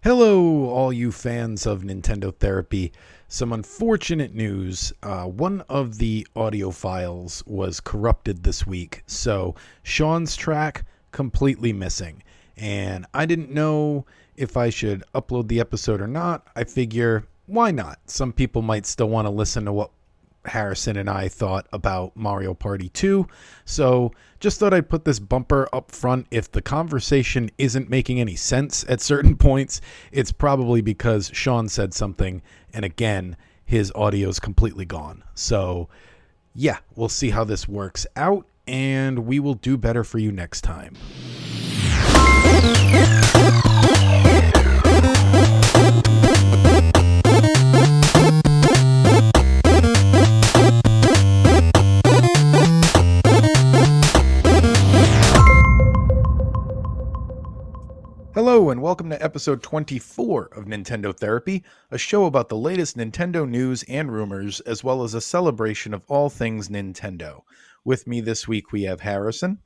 Hello, all you fans of Nintendo Therapy. Some unfortunate news. One of the audio files was corrupted this week, so Shawn's track completely missing. And I didn't know if I should upload the episode or not. I figure, why not? Some people might still want to listen to what Harrison and I thought about Mario Party 2. So just thought I'd put this bumper up front. If the conversation isn't making any sense at certain points, it's probably because Shawn said something, and again, his audio is completely gone. So yeah, we'll see how this works out, and we will do better for you next time. Hello and welcome to episode 24 of Nintendo Therapy, a show about the latest Nintendo news and rumors, as well as a celebration of all things Nintendo. With me this week we have Harrison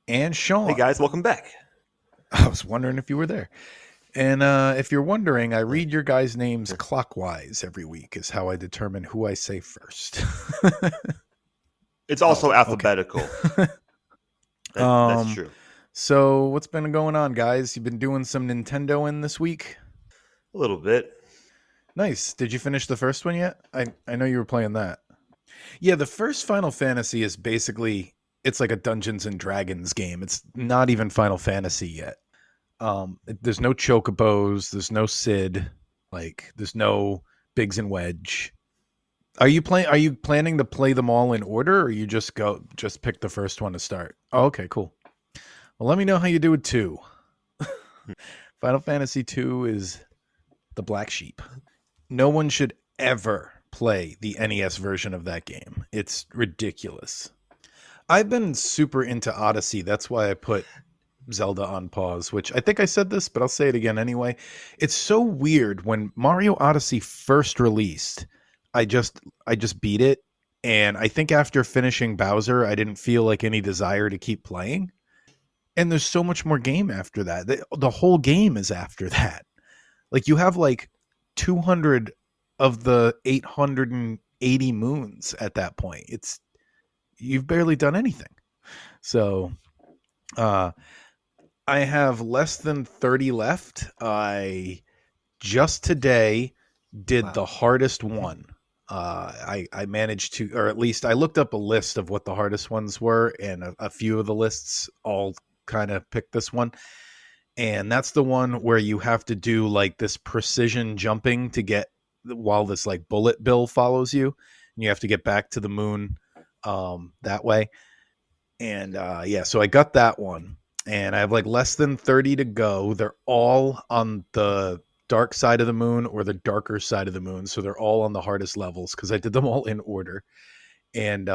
and Shawn. Hey guys, welcome back. I was wondering if you were there. And if you're wondering, I read your guys' names clockwise every week is how I determine who I say first. It's also alphabetical. Okay. That's true. So what's been going on, guys? You've been doing some Nintendo in this week? A little bit. Nice. Did you finish the first one yet? I know you were playing that. Yeah, the first Final Fantasy is basically, it's like a Dungeons and Dragons game. It's not even Final Fantasy yet. There's no Chocobos, there's no Sid, there's no Biggs and Wedge. Are you planning to play them all in order, or you just pick the first one to start? Oh, okay, cool. Well, let me know how you do with 2. Final Fantasy 2 is the black sheep. No one should ever play the NES version of that game. It's ridiculous. I've been super into Odyssey. That's why I put Zelda on pause, which I think I said this, but I'll say it again anyway. It's so weird. When Mario Odyssey first released, I just beat it. And I think after finishing Bowser, I didn't feel like any desire to keep playing. And there's so much more game after that. The whole game is after that. Like, you have 200 of the 880 moons at that point. You've barely done anything. So I have less than 30 left. I just today did the hardest one. I managed to, or at least I looked up a list of what the hardest ones were, and a few of the lists all kind of picked this one. And that's the one where you have to do this precision jumping to get, while this bullet bill follows you, and you have to get back to the moon that way. And so I got that one, and I have less than 30 to go. They're all on the dark side of the moon or the darker side of the moon, so they're all on the hardest levels because I did them all in order. And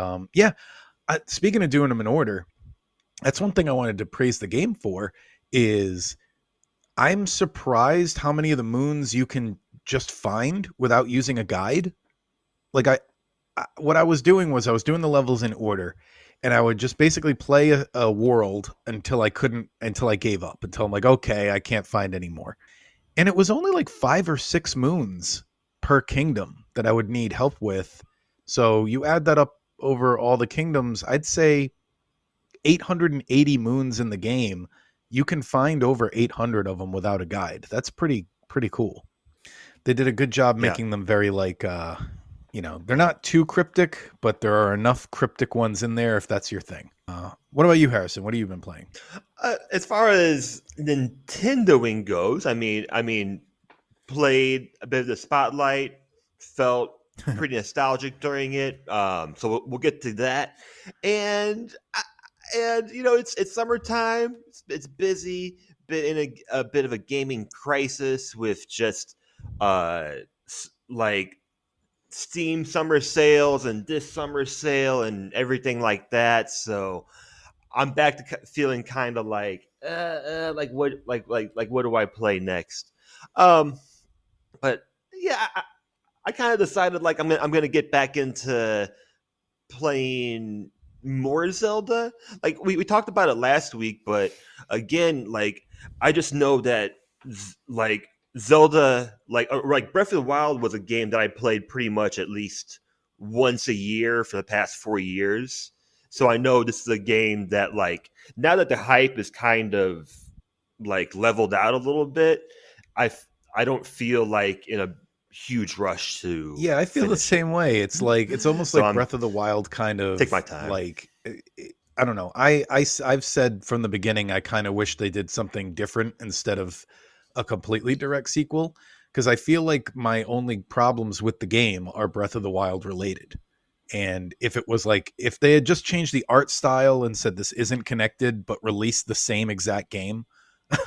speaking of doing them in order, that's one thing I wanted to praise the game for. Is I'm surprised how many of the moons you can just find without using a guide. What I was doing was I was doing the levels in order, and I would just basically play a world until I gave up, until I'm like, okay, I can't find any more. And it was only 5 or 6 moons per kingdom that I would need help with. So you add that up over all the kingdoms, I'd say 880 moons in the game. You can find over 800 of them without a guide. That's pretty cool. They did a good job making them very they're not too cryptic, but there are enough cryptic ones in there if that's your thing. What about you, Harrison? What have you been playing? As far as Nintendoing goes, I mean, played a bit of the Spotlight, felt pretty nostalgic during it. So we'll get to that. And it's summertime. It's busy. Been in a bit of a gaming crisis with just Steam summer sales and this summer sale and everything like that. So I'm back to feeling kind of what do I play next? But yeah, I kind of decided I'm gonna get back into playing more Zelda. We talked about it last week, but again, I just know that Zelda, like Breath of the Wild was a game that I played pretty much at least once a year for the past 4 years. So I know this is a game that, like, now that the hype is kind of like leveled out a little bit, I I don't feel like in a huge rush to Yeah, I feel the finish it. same way. It's like it's almost So like I'm Breath of the Wild kind take my of time. like I don't know. I've said from the beginning I kind of wish they did something different instead of a completely direct sequel because I feel like my only problems with the game are Breath of the Wild related. And if it was like if they had just changed the art style and said this isn't connected but released the same exact game,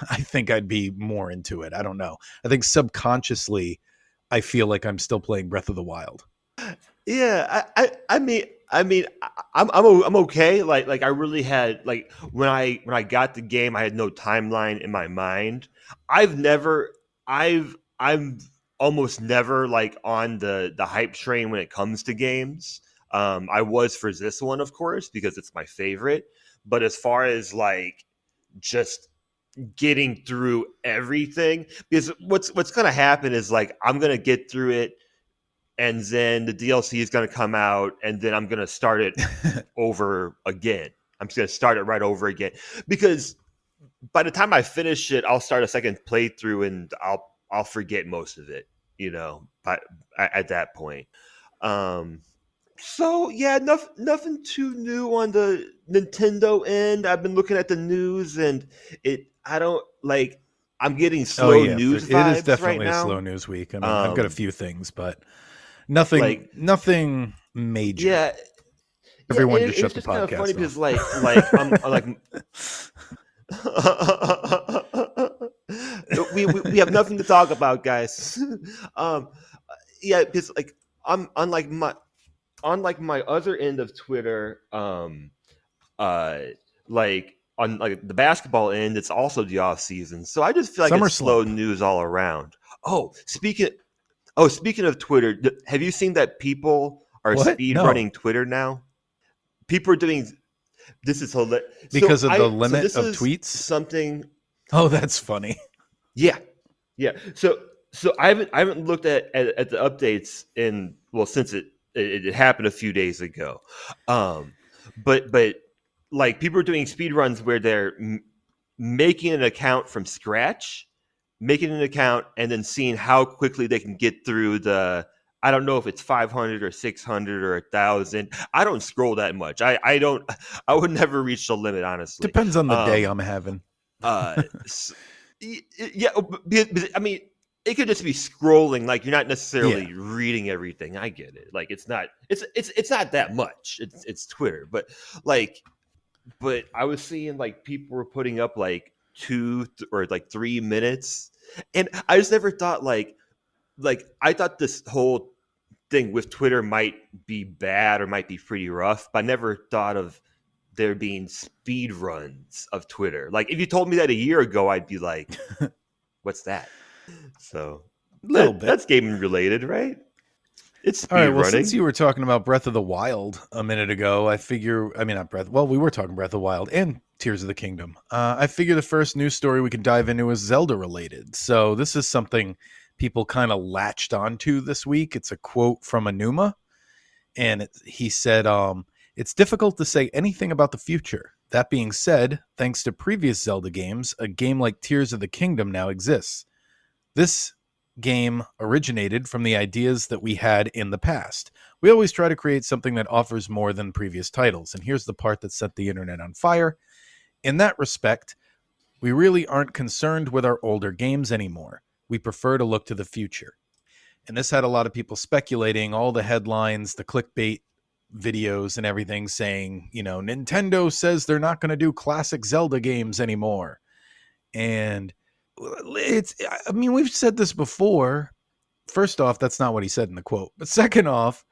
I think I'd be more into it. I don't know. I think subconsciously I feel like I'm still playing Breath of the Wild. Yeah, I'm okay. Like I really had, like, when I got the game, I had no timeline in my mind. I've never I'm almost never like on the hype train when it comes to games. I was for this one, of course, because it's my favorite. But as far as like just getting through everything, because what's gonna happen is, like, I'm gonna get through it, and then the DLC is going to come out, and then I'm going to start it over again. I'm just going to start it right over again, because by the time I finish it, I'll start a second playthrough, and I'll forget most of it. But at that point. Um, so yeah, nothing too new on the Nintendo end. I've been looking at the news, and it I don't like. I'm getting Oh slow yeah, news it is vibes right definitely a slow now. news week. I mean, I've got a Um, few things, but nothing like nothing major. yeah, yeah, Everyone and just it's shut the just kind of funny podcast because off. I'm like we have nothing to talk about, guys. um, yeah, because like I'm unlike my other end of Twitter, uh, like on like the basketball end, it's also the off season, so I just feel like Summer it's slow slump. news all around. Oh, speaking of Twitter, have you seen that people are What? speed No. running Twitter now? People are doing this is hilarious. Because of the So limit this of is tweets? something. Oh, that's funny. Yeah, yeah. So I haven't looked at the updates in, well, since it happened a few days ago. Um, but like, people are doing speed runs where they're making an account from scratch, making an account, and then seeing how quickly they can get through the. I don't know if it's 500 or 600 or 1,000. I don't scroll that much. I don't. I would never reach the limit, honestly. Depends on the day Um, I'm having. uh, yeah, I mean, it could just be scrolling. Like, you're not Yeah. necessarily reading everything. I get it. Like, it's not that much. It's Twitter, but I was seeing, like, people were putting up like or like 3 minutes, and I just never thought, like I thought this whole thing with Twitter might be bad or might be pretty rough, but I never thought of there being speed runs of Twitter. Like, if you told me that a year ago, I'd be like, "What's that?" So Little bit. that's gaming related, right? It's All right. speed Well, since running. you were talking about Breath of the Wild a minute ago, I mean, not Breath. Well, we were talking Breath of the Wild and Tears of the Kingdom. I figure the first news story we can dive into is Zelda related. So this is something people kind of latched onto this week. It's a quote from Anuma, and he said, "It's difficult to say anything about the future. That being said, thanks to previous Zelda games, a game like Tears of the Kingdom now exists. This game originated from the ideas that we had in the past. We always try to create something that offers more than previous titles. And here's the part that set the internet on fire. In that respect, we really aren't concerned with our older games anymore. We prefer to look to the future." And this had a lot of people speculating, all the headlines, the clickbait videos and everything saying, Nintendo says they're not going to do classic Zelda games anymore. And I mean, we've said this before. First off, that's not what he said in the quote. But second off,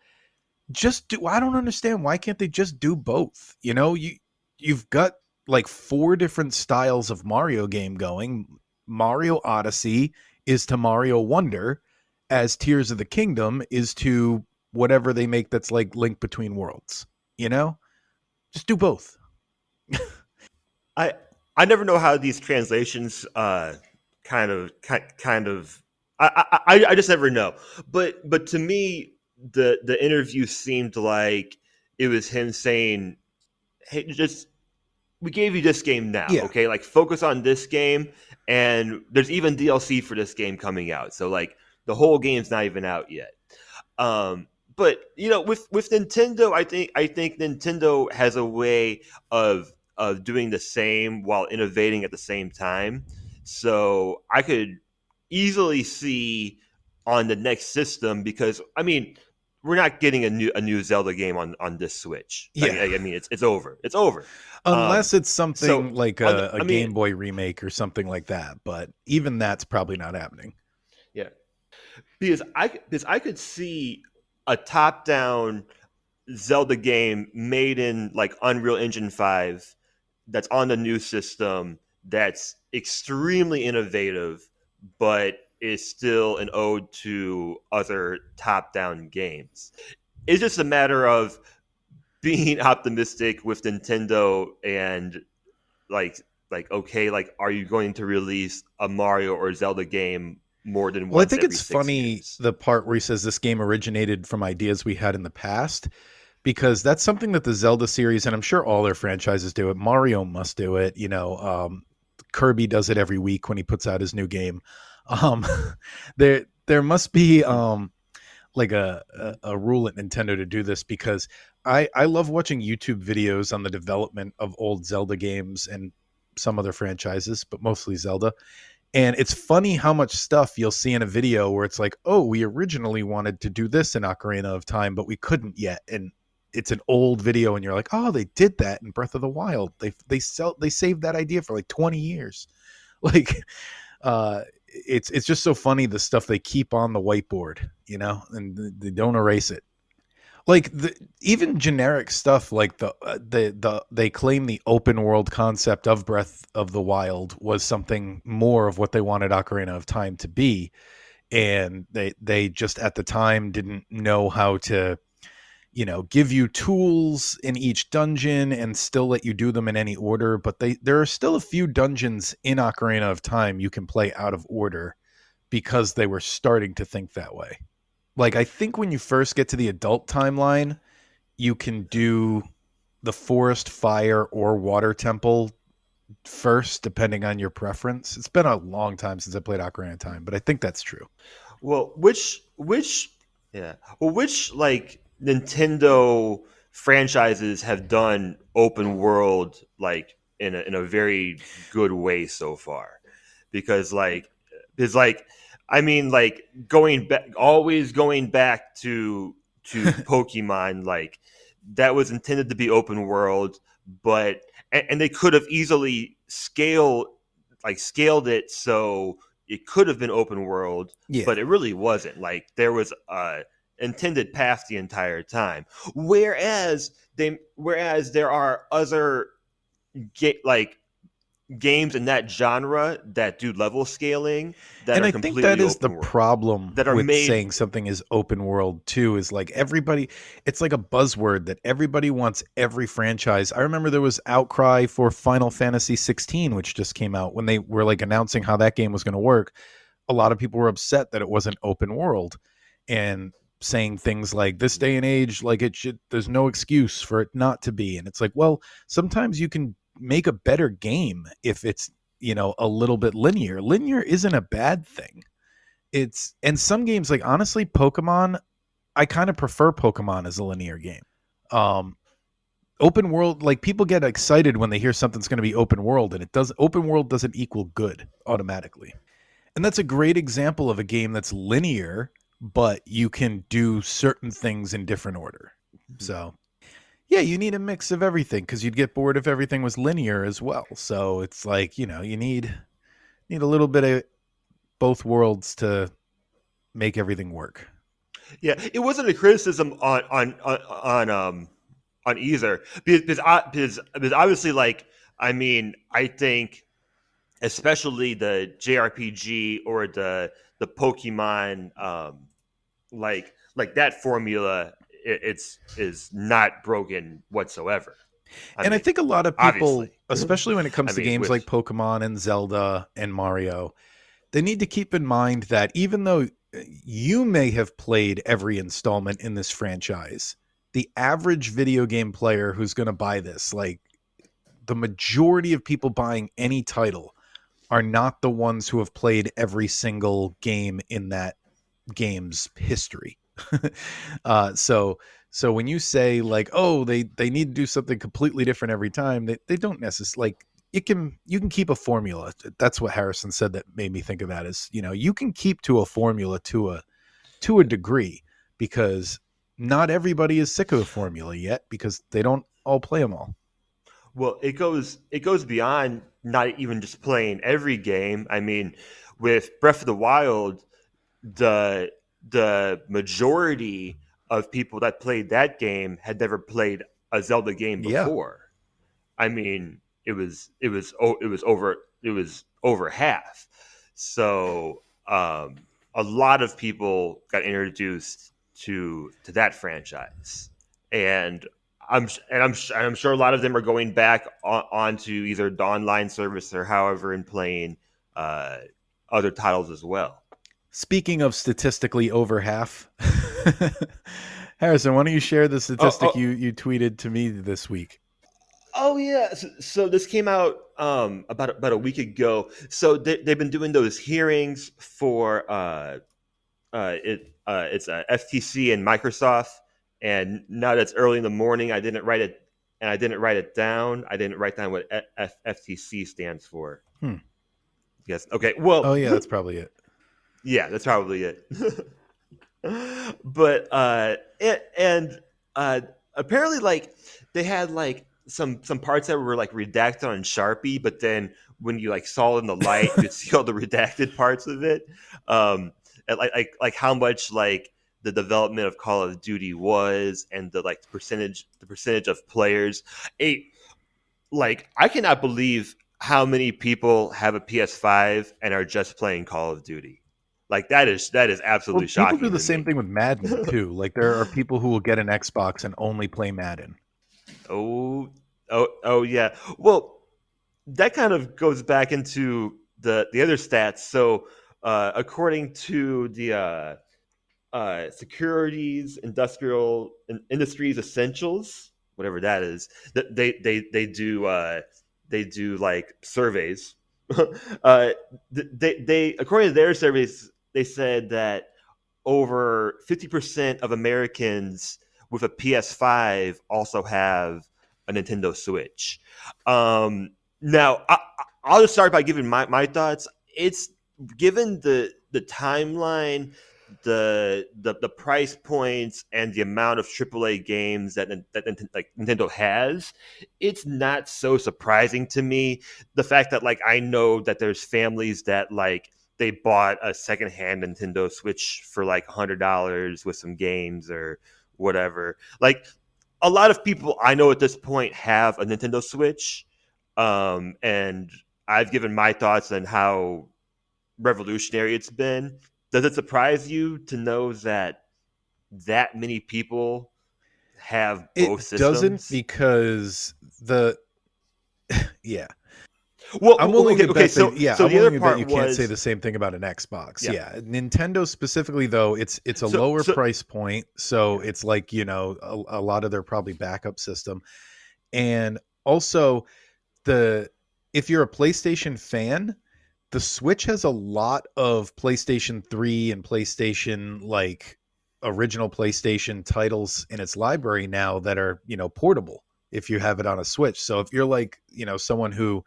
I don't understand, why can't they just do both? You've got like four different styles of Mario game going. Mario Odyssey is to Mario Wonder, as Tears of the Kingdom is to whatever they make that's like Link Between Worlds. You know? Just do both. I I never know how these translations kind of I just never know. But to me, the interview seemed like it was him saying, "Hey, just we gave you this game now, Yeah. okay? Like focus on this game, and there's even DLC for this game coming out. So like the whole game's not even out yet." Um, but with Nintendo, I think Nintendo has a way of doing the same while innovating at the same time. So I could easily see on the next system, because I mean we're not getting a new Zelda game on this Switch. Yeah. I mean it's over. It's over. Unless Um, it's so something like on the, a I mean Game Boy remake or something like that, but even that's probably not happening. yeah, because I could see a top down Zelda game made in like Unreal Engine 5 that's on the new system, that's extremely innovative, but is still an ode to other top down games. It's just a matter of being optimistic with Nintendo and like okay, like are you going to release a Mario or Zelda game more than Well, I once think every it's six funny years? the part where he says this game originated from ideas we had in the past, because that's something that the Zelda series, and I'm sure all their franchises do it. Mario must do it. Kirby does it every week when he puts out his new game. Um, there must be Mhm. like a rule at Nintendo to do this, because I love watching YouTube videos on the development of old Zelda games and some other franchises, but mostly Zelda. And it's funny how much stuff you'll see in a video where it's like, oh, we originally wanted to do this in Ocarina of Time, but we couldn't yet. And it's an old video, and you're like, oh, they did that in Breath of the Wild. They saved that idea for like 20 years. Like, it's just so funny the stuff they keep on the whiteboard, and they don't erase it. Like even generic stuff like they claim the open world concept of Breath of the Wild was something more of what they wanted Ocarina of Time to be, and they just at the time didn't know how to give you tools in each dungeon and still let you do them in any order. But there are still a few dungeons in Ocarina of Time you can play out of order, because they were starting to think that way. Like, I think when you first get to the adult timeline, you can do the forest, fire, or water temple first, depending on your preference. It's been a long time since I played Ocarina of Time, but I think that's true. Well, which yeah. Well, which like Nintendo franchises have done open world like in a very good way so far? Because like it's like I mean like going back to Pokemon, like that was intended to be open world, but and they could have easily scaled it so it could have been open world, Yeah. but it really wasn't. Like there was a intended path the entire time. Whereas there are other like games in that genre that do level scaling that And are I think that completely is the open world, problem that are with made. saying something is open world too, is like everybody, it's like a buzzword that everybody wants every franchise. I remember there was outcry for Final Fantasy 16, which just came out when they were like announcing how that game was going to work. A lot of people were upset that it wasn't open world, and saying things like this day and age, like it should, there's no excuse for it not to be. And it's like, well, sometimes you can make a better game if it's, a little bit linear isn't a bad thing. It's, and some games, like honestly Pokemon, I kind of prefer Pokemon as a linear game. um Open world, like people get excited when they hear something's going to be open world, and it does, open world doesn't equal good automatically. And that's a great example of a game that's linear, but you can do certain things in different order. So, yeah, you need a mix of everything, because you'd get bored if everything was linear as well. So it's like, you need a little bit of both worlds to make everything work. Yeah, it wasn't a criticism on either, because obviously, like I mean, I think especially the JRPG or the Pokemon, like that formula, it's is not broken whatsoever. I And I mean, think a lot of obviously, people, especially when it I comes to mean games like with Pokemon and Zelda and Mario, They need to keep in mind that even though you may have played every installment in this franchise, the average video game player who's going to buy this, like the majority of people buying any title, are not the ones who have played every single game in that game's history. So when you say like, oh, they need to do something completely different every time, they don't necessarily like you can keep a formula. That's what Harrison said that made me think of that is, you can keep to a formula to a degree, because not everybody is sick of the formula yet because they don't all play them all. Well, it goes beyond not even just playing every game. I mean, with Breath of the Wild, the the majority of people that played that game had never played a Zelda game Yeah. before. I mean, it was over half. So a lot of people got introduced to that franchise, and I'm sure a lot of them are going back onto either the online service or however and playing uh, other titles as well. Speaking of statistically over half, Harrison, why don't you share the Oh, statistic oh, you tweeted to me this week? Oh yeah, so this came out about a week ago. So they've been doing those hearings for it's FTC and Microsoft, and now that's early in the morning. I didn't write it down. I didn't write down what FTC stands for. Hmm. Yes. Okay. Oh Well, yeah, that's probably it. yeah, that's probably it. But and apparently like they had like some parts that were like redacted on Sharpie, but then when you like saw it in the light, you could see all the redacted parts of it. And like how much like the development of Call of Duty was, and the like the percentage of players. Like I cannot believe how many people have a PS5 and are just playing Call of Duty. Like that is Well, absolutely people do shocking the to same me. thing with Madden too. Like there are people who will get an Xbox and only play Madden. Oh, oh yeah. Well, that kind of goes back into the other stats. So, according to the Securities Industrial Industries Essentials, whatever that is, that they do like surveys. uh, they according to their surveys, they said that over 50% of Americans with a PS5 also have a Nintendo Switch. Now, I'll just start by giving my thoughts. It's given the timeline, the price points, and the amount of AAA games that like Nintendo has. It's not so surprising to me the fact that like I know that there's families that like they bought a secondhand Nintendo Switch for like $100 with some games or whatever. Like a lot of people I know at this point have a Nintendo Switch, and I've given my thoughts on how revolutionary it's been. Does it surprise you to know that that many people have both It doesn't, systems? because the yeah. Well, I'm willing okay, to okay. bet that So yeah, so I'm the other willing to bet part you can't say was the same thing about an Xbox. yeah. Yeah. Nintendo specifically though, it's a So lower so price point, so yeah. it's like, a lot of their probably backup system. And also the if you're a PlayStation fan, the Switch has a lot of PlayStation 3 and PlayStation like original PlayStation titles in its library now that are, portable if you have it on a Switch. So if you're like, someone who,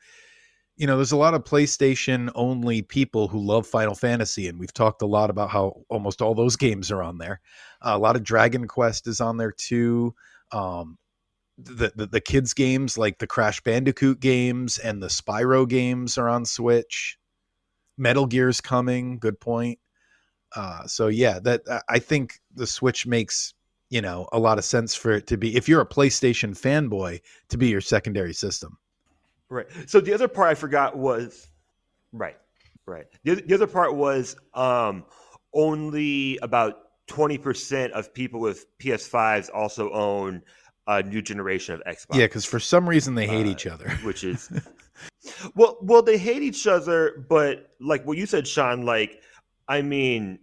there's a lot of PlayStation only people who love Final Fantasy, and we've talked a lot about how almost all those games are on there. A lot of Dragon Quest is on there too. Um, the kids games like the Crash Bandicoot games and the Spyro games are on Switch. Metal Gear's coming. Good point. So yeah, that I think the Switch makes a lot of sense for it to be, if you're a PlayStation fanboy, to be your secondary system. Right. So the other part I forgot was right. Right. The other part was only about 20% of people with PS5s also own a new generation of Yeah, because for Xbox, some reason they hate uh, each other. which is Well, they hate each other, but like what you said, Sean. Like, I mean,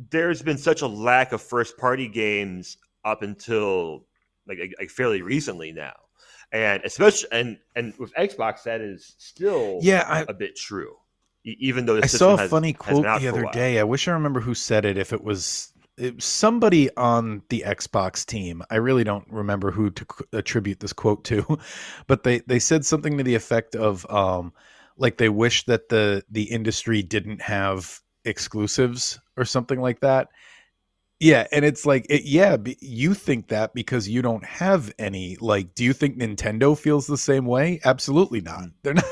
there's been such a lack of first party games up until like fairly recently now, and especially and with Xbox, that is still Yeah, I a bit true, even though the I saw system a funny has been quote out the for a other while. day. I wish I remember who said it. If it was somebody on the Xbox team. I really don't remember who to attribute this quote to, but they said something to the effect of like they wish that the industry didn't have exclusives or something like that. Yeah, and it's like yeah, you think that because you don't have any. Like, do you think Nintendo feels the same way? Absolutely not. Mhm. They're not.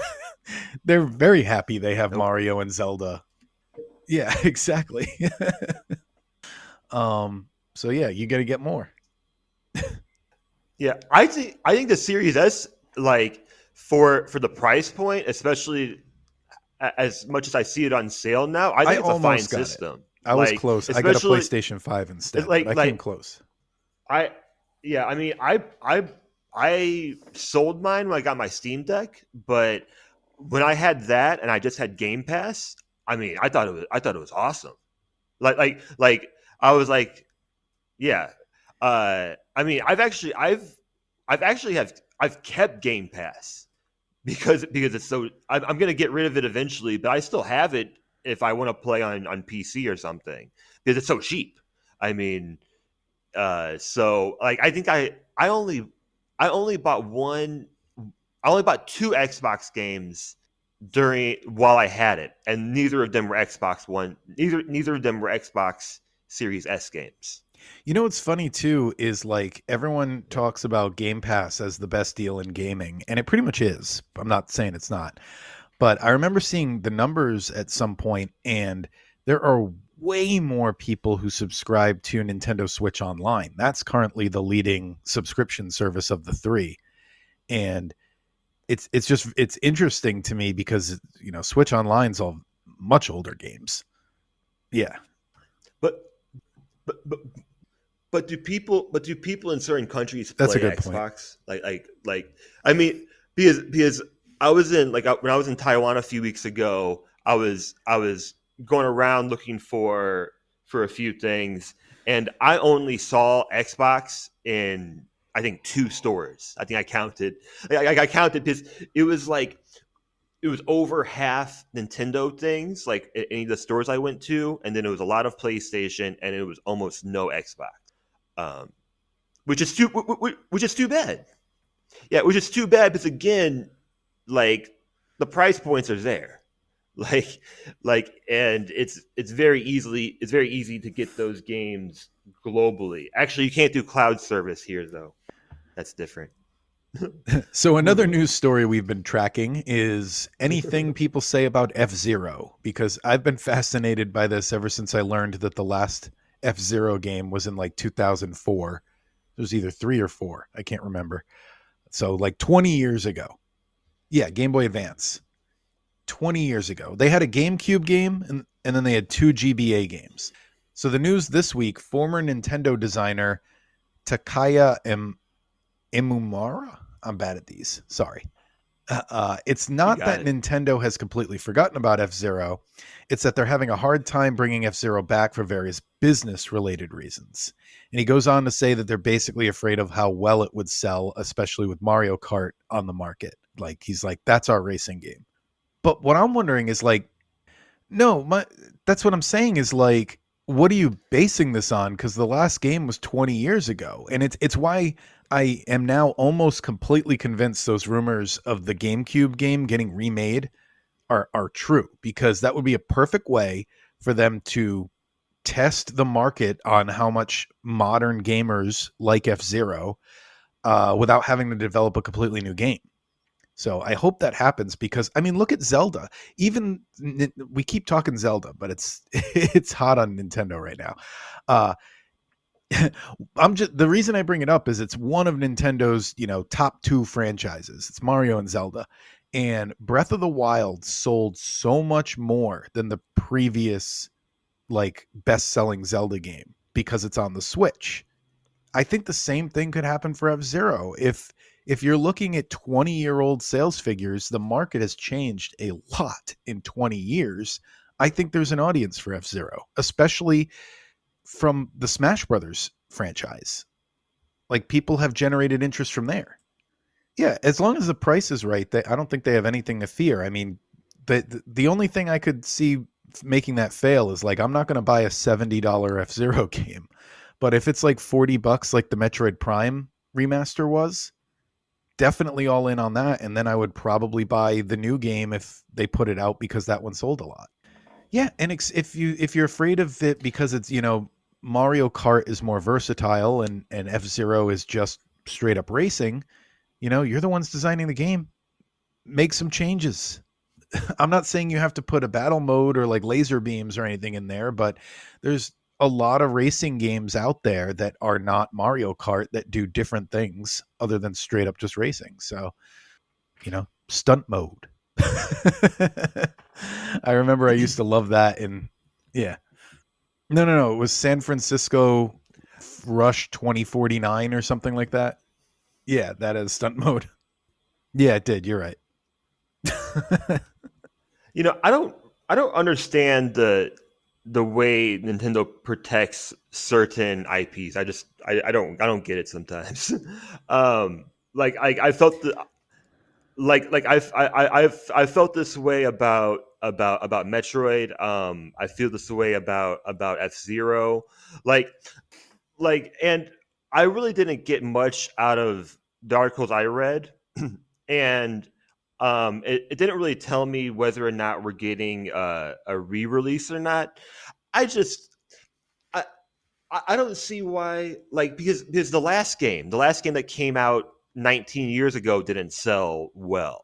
They're very happy they have Nope. Mario and Zelda. Yeah, exactly. So yeah, you got to get more. Yeah, I think the Series S, like for the price point, especially as much as I see it on sale now, I I think it's a fine almost got it. system. I was Like, close. I got a especially PlayStation 5 it's instead, but I came like close. I yeah, I mean, I sold mine when I got my Steam Deck, but when I had that and I just had Game Pass, I mean, I thought it was awesome. Like I was like, yeah. I mean, I've kept Game Pass because it's so. I'm gonna get rid of it eventually, but I still have it if I want to play on PC or something because it's so cheap. I mean, so like I think I only bought one. I only bought two Xbox games during while I had it, and neither of them were Xbox One. Neither of them were Xbox Series S games. You know what's funny too is like everyone talks about Game Pass as the best deal in gaming, and it pretty much is. I'm not saying it's not. But I remember seeing the numbers at some point, and there are way more people who subscribe to Nintendo Switch Online. That's currently the leading subscription service of the three. And it's just it's interesting to me because Switch Online's all much older games. Yeah, But but but but do people in certain countries that's a play good point. Xbox? Like I mean, because I was in like when I was in Taiwan a few weeks ago, I was going around looking for a few things, and I only saw Xbox in I think two stores. I think I counted. I counted because it was like it was over half Nintendo things, like at any of the stores I went to, and then it was a lot of PlayStation, and it was almost no Xbox. Um, which is too bad. Yeah, which is too bad because again, like the price points are there, like and it's very easy to get those games globally. Actually, you can't do cloud service here though. That's different. So another Moving news story we've been tracking is anything on. people say about F-Zero, because I've been fascinated by this ever since I learned that the last F-Zero game was in like 2004. It was either 3 or 4, I can't remember. So like 20 years ago. Yeah, Game Boy Advance. 20 years ago. They had a GameCube game, and then they had two GBA games. So the news this week, former Nintendo designer Takaya Imumara, I'm bad at these, sorry. It's You not got that it. Nintendo has completely forgotten about F-Zero. It's that they're having a hard time bringing F-Zero back for various business related reasons. And he goes on to say that they're basically afraid of how well it would sell, especially with Mario Kart on the market. Like, he's like, that's our racing game. But what I'm wondering is like, no, that's what I'm saying is like, what are you basing this on? Because the last game was 20 years ago, and it's why I am now almost completely convinced those rumors of the GameCube game getting remade are true, because that would be a perfect way for them to test the market on how much modern gamers like F Zero without having to develop a completely new game. So I hope that happens because I mean, look at Zelda. Even we keep talking Zelda, but it's it's hot on Nintendo right now. Uh, I'm just the reason I bring it up is it's one of Nintendo's top two franchises. It's Mario and Zelda, and Breath of the Wild sold so much more than the previous like best selling Zelda game because it's on the Switch. I think the same thing could happen for F Zero if you're looking at 20-year-old sales figures, the market has changed a lot in 20 years. I think there's an audience for F-Zero, especially from the Smash Brothers franchise. Like people have generated interest from there. Yeah, as long as the price is right, I don't think they have anything to fear. I mean, the only thing I could see making that fail is like I'm not going to buy a $70 F-Zero game. But if it's like $40 like the Metroid Prime remaster was, definitely all in on that, and then I would probably buy the new game if they put it out because that one sold a lot. Yeah, and if you're afraid of it because it's Mario Kart is more versatile and F Zero is just straight up racing, you're the ones designing the game. Make some changes. I'm not saying you have to put a battle mode or like laser beams or anything in there, but there's a lot of racing games out there that are not Mario Kart that do different things other than straight up just racing. So, stunt mode. I remember I used to love that yeah. No. It was San Francisco Rush 2049 or something like that. Yeah, that is stunt mode. Yeah, it did. You're right. I don't understand the way Nintendo protects certain IPs. I don't get it sometimes. I felt I've felt this way about Metroid. I feel this way about F Zero. Like and I really didn't get much out of the articles I read, and it didn't really tell me whether or not we're getting a re-release or not. I just I I don't see why, like, because the last game that came out 19 years ago didn't sell well.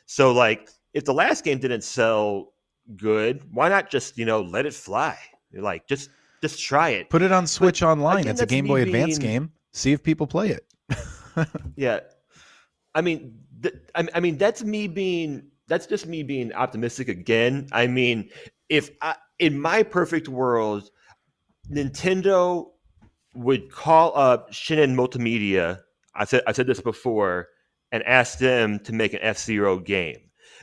So like if the last game didn't sell good, why not just let it fly? Like just try it. Put it on But Switch Online. again, It's a that's Game me Boy Advance being game. See if people play it. yeah. I mean, that's just me being optimistic again. I mean, in my perfect world, Nintendo would call up Shin'en Multimedia. I said this before, and ask them to make an F Zero game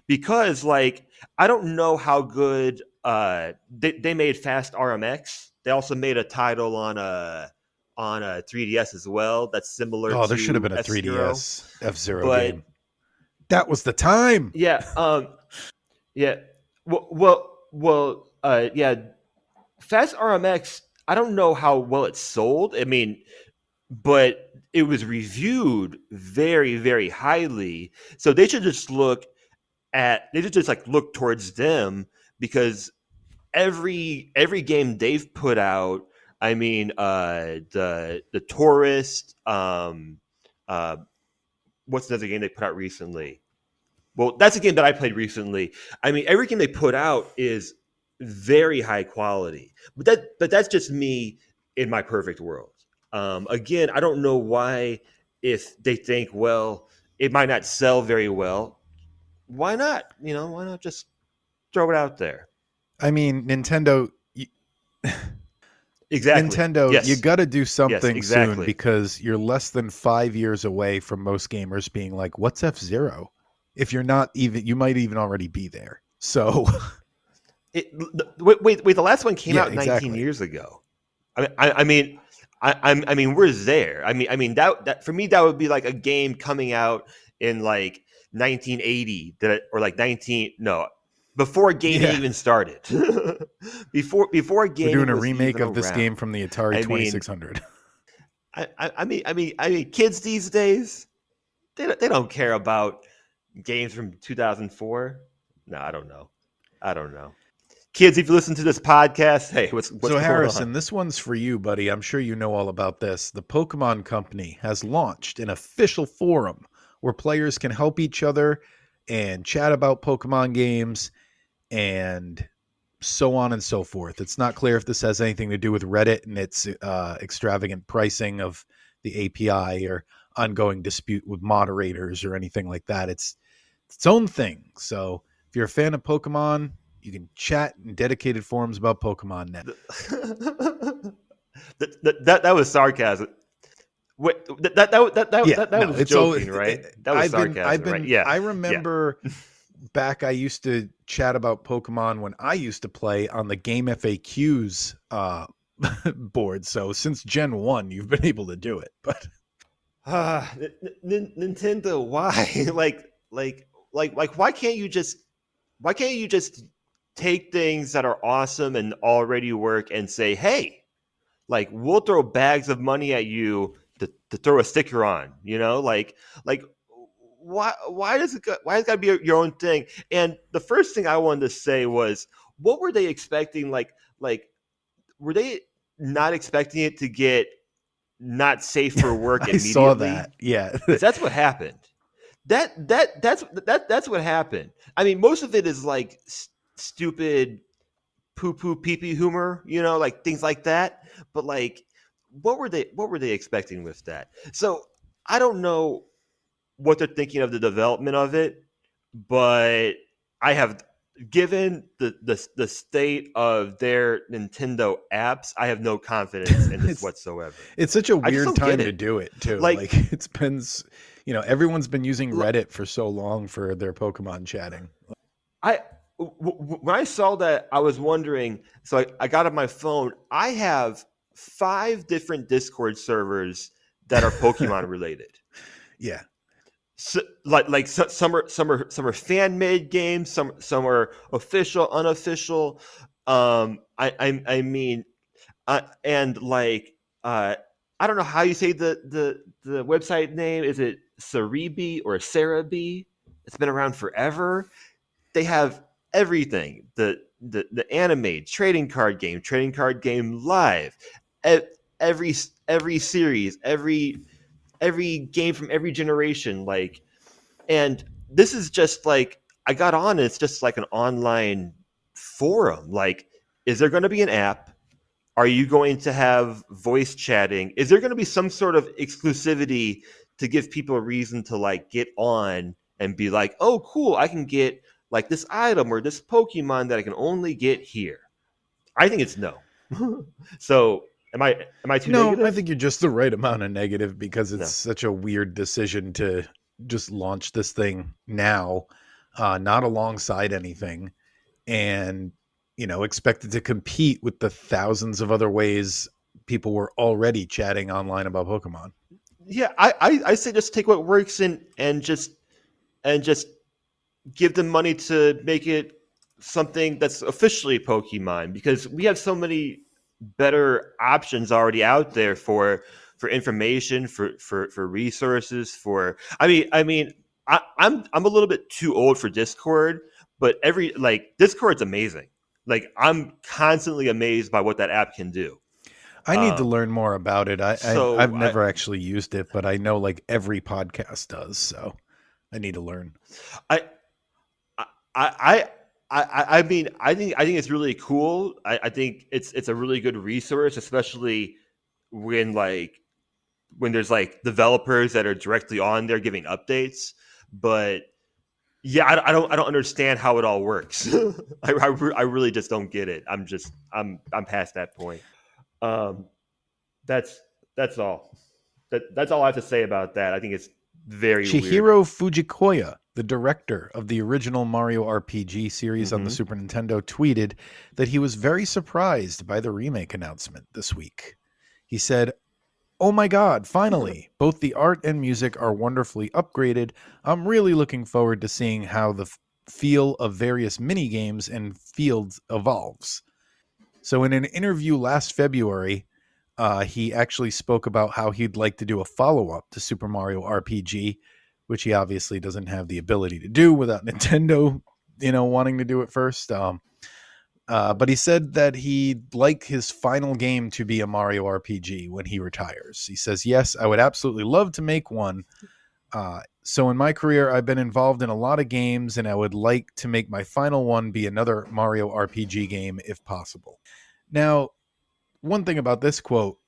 because, like, I don't know how good they made Fast RMX. They also made a title on a 3DS as well that's similar Oh, there should have to been a F Zero. 3DS F-Zero But game. That was the time. yeah, yeah, yeah. Fast RMX. I don't know how well it sold. I mean, but it was reviewed very, very highly. So they should just like look towards them because every game they've put out. I mean, the Tourist. Uh, what's another game they put out recently? Well, that's a game that I played recently. I mean, every game they put out is very high quality, but that's just me in my perfect world. Again, I don't know why if they think, well, it might not sell very well. Why not? Why not just throw it out there? I mean, Exactly. Nintendo, you Yes. got to do Yes. something soon Exactly. because you're less than 5 years away from most gamers being like, "What's F-Zero?" If you're not even, you might even already be there. So, Wait. The last one came yeah, out 19 exactly. years ago. I mean, we're there. That for me, that would be like a game coming out in like 1980, or like 19 no, before gaming Yeah, even started, before they're doing gaming a was remake even of this game around. from the Atari I mean, 2600. kids these days they don't care about games from 2004. No, I don't know. I don't know. Kids, if you listen to this podcast, hey, what's So, going on? Harrison, this one's for you, buddy. I'm sure you know all about this. The Pokemon Company has launched an official forum where players can help each other and chat about Pokemon games and so on and so forth. It's not clear if this has anything to do with Reddit and its extravagant pricing of the API or ongoing dispute with moderators or anything like that. It's its own thing. So if you're a fan of Pokemon, you can chat in dedicated forums about Pokemon now. that was sarcasm. Wait, that No, was it's all. joking, right? That was I've sarcasm, right? been. Yeah, I yeah. remember back. I used to chat about Pokemon when I used to play on the Game FAQs board. So since Gen 1, you've been able to do it. But Nintendo, why? Why can't you just take things that are awesome and already work and say, hey, like we'll throw bags of money at you to throw a sticker on, like why does it got to be your own thing? And the first thing I wanted to say was, what were they expecting? Like were they not expecting it to get not safe for work I saw that. immediately? Yeah. Because that's what happened. That's what happened. I mean, most of it is like stupid poo poo pee pee humor, like things like that. But like, what were they expecting with that? So I don't know what they're thinking of the development of it, but I have given the state of their Nintendo apps, I have no confidence in this it's whatsoever. it's such a I just weird don't get time to it. do it too. Like, Like it's been, everyone's been using l- Reddit for so long for their Pokemon chatting. I when I saw that, I was wondering. So I got on my phone. I have 5 different Discord servers that are Pokemon related. Yeah. So, some are fan made games. Some are official, unofficial. I mean, and like I don't know how you say the website name. Is it Cerebi or Cerebi? It's been around forever. They have everything: the anime, trading card game live, e- every every series, every game from every generation. Like, and this is just like, I got on. And it's just like an online forum. Like, is there going to be an app? Are you going to have voice chatting? Is there going to be some sort of exclusivity to give people a reason to like get on and be like, oh, cool, I can get like this item or this Pokemon that I can only get here? I think it's no. So am I too No, I negative? think you're just the right amount of negative because it's No. such a weird decision to just launch this thing now, not alongside anything, and expect it to compete with the thousands of other ways people were already chatting online about Pokemon. Yeah, I say just take what works and just give them money to make it something that's officially Pokemon, because we have so many better options already out there for information, for resources, for I'm a little bit too old for Discord, but every like Discord's amazing. Like, I'm constantly amazed by what that app can do. I need to Um, learn more about it. I've so never actually used it, but I know like every podcast does, so I need to learn. I I I I think it's really cool. I think it's a really good resource, especially when like when there's like developers that are directly on there giving updates. But yeah, I don't understand how it all works. I really just don't get it. I'm past that point. Um, that's that's all. That's all I have to say about that. I think it's very weird. Chihiro Fujikoya, the director of the original Mario RPG series on the Hmm. Super Nintendo, tweeted that he was very surprised by the remake announcement this week. He said, "Oh my god, finally! Both the art and music are wonderfully upgraded. I'm really looking forward to seeing how the feel of various mini games and fields evolves." So, in an interview last February, he actually spoke about how he'd like to do a follow up to Super Mario RPG, which he obviously doesn't have the ability to do without Nintendo, wanting to do it first. But he said that he'd like his final game to be a Mario RPG when he retires. He says, "Yes, I would absolutely love to make one. So in my career, I've been involved in a lot of games, and I would like to make my final one be another Mario RPG game if possible." Now, one thing about this quote,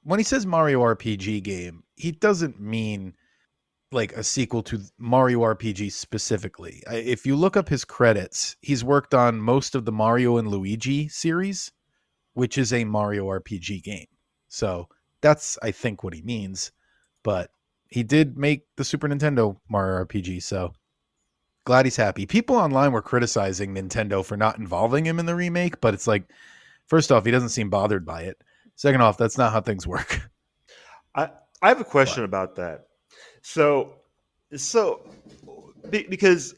when he says Mario RPG game, he doesn't mean like a sequel to Mario RPG specifically. If you look up his credits, he's worked on most of the Mario and Luigi series, which is a Mario RPG game. So that's, I think, what he means. but he did make the Super Nintendo Mario RPG, so glad he's happy. People online were criticizing Nintendo for not involving him in the remake, but it's like, first off, he doesn't seem bothered by it. Second off, that's not how things work. I I have a But question about that. So so because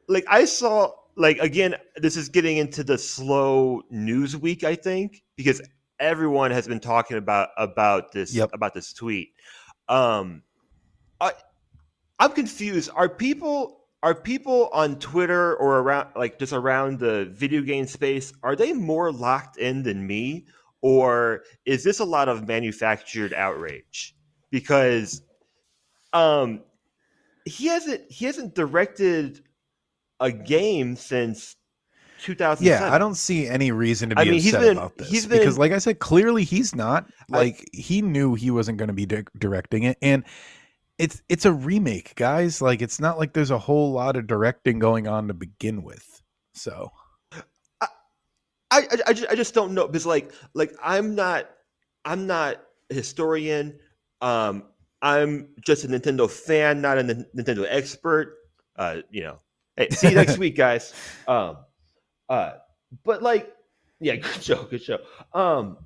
like I saw like again this is getting into the slow news week I think because everyone has been talking yep. about this tweet. Um I I'm confused. Are people on Twitter or around like just around the video game space are they more locked in than me or is this a lot of manufactured outrage? Because um he hasn't directed a game since Yeah, I 2007. don't see any reason to I be mean, upset about he's this been because, in, like I said, clearly he's not. I Like he knew he wasn't going to be directing it, and it's a remake, guys. Like it's not like there's a whole lot of directing going on to begin with. So I I just don't know because like I'm not a historian. Um, I'm just a Nintendo fan, not a Nintendo expert. You know, hey, see you next week, guys. Um, uh, but like, yeah, good show, good show. Um,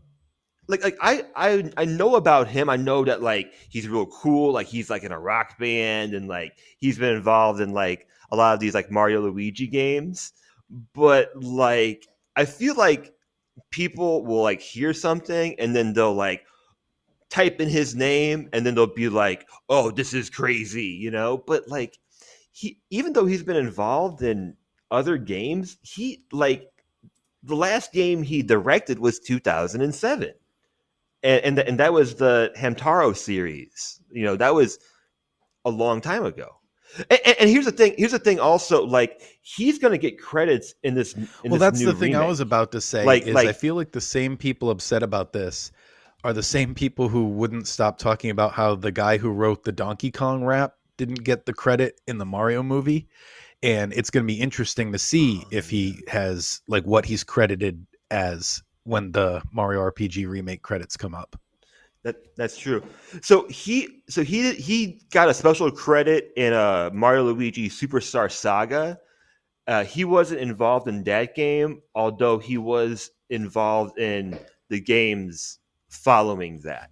I know about him. I know that like he's real cool. Like he's like in a rock band and like he's been involved in like a lot of these like Mario Luigi games. But like I feel like people will like hear something and then they'll like type in his name and then they'll be like, "Oh, this is crazy," you know? But like he even though he's been involved in other games, he like the last game he directed was 2007 and that was the Hamtaro series. You know, that was a long time ago. And here's the thing. Here's the thing. Also, like he's going to get credits in well, this that's the new thing I was remake. about to say is I Like feel like the same people upset about this are the same people who wouldn't stop talking about how the guy who wrote the Donkey Kong rap didn't get the credit in the Mario movie. And it's going to be interesting to see oh, if yeah. he has like what he's credited as when the Mario RPG remake credits come up. That's true. He got a special credit in Mario Luigi Superstar Saga. He wasn't involved in that game, although he was involved in the games following that.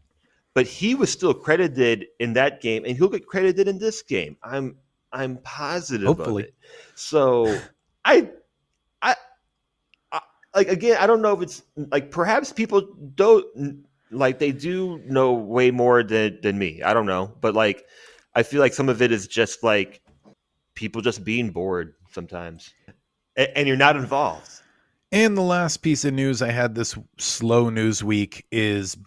But he was still credited in that game, and he'll get credited in this game. I'm positive of Hopefully. it. So I I, I like again. I don't know if it's like perhaps people don't like they do know way more than me. I don't know, but like I feel like some of it is just like people just being bored sometimes, and you're not involved. And the last piece of news I had this slow news week is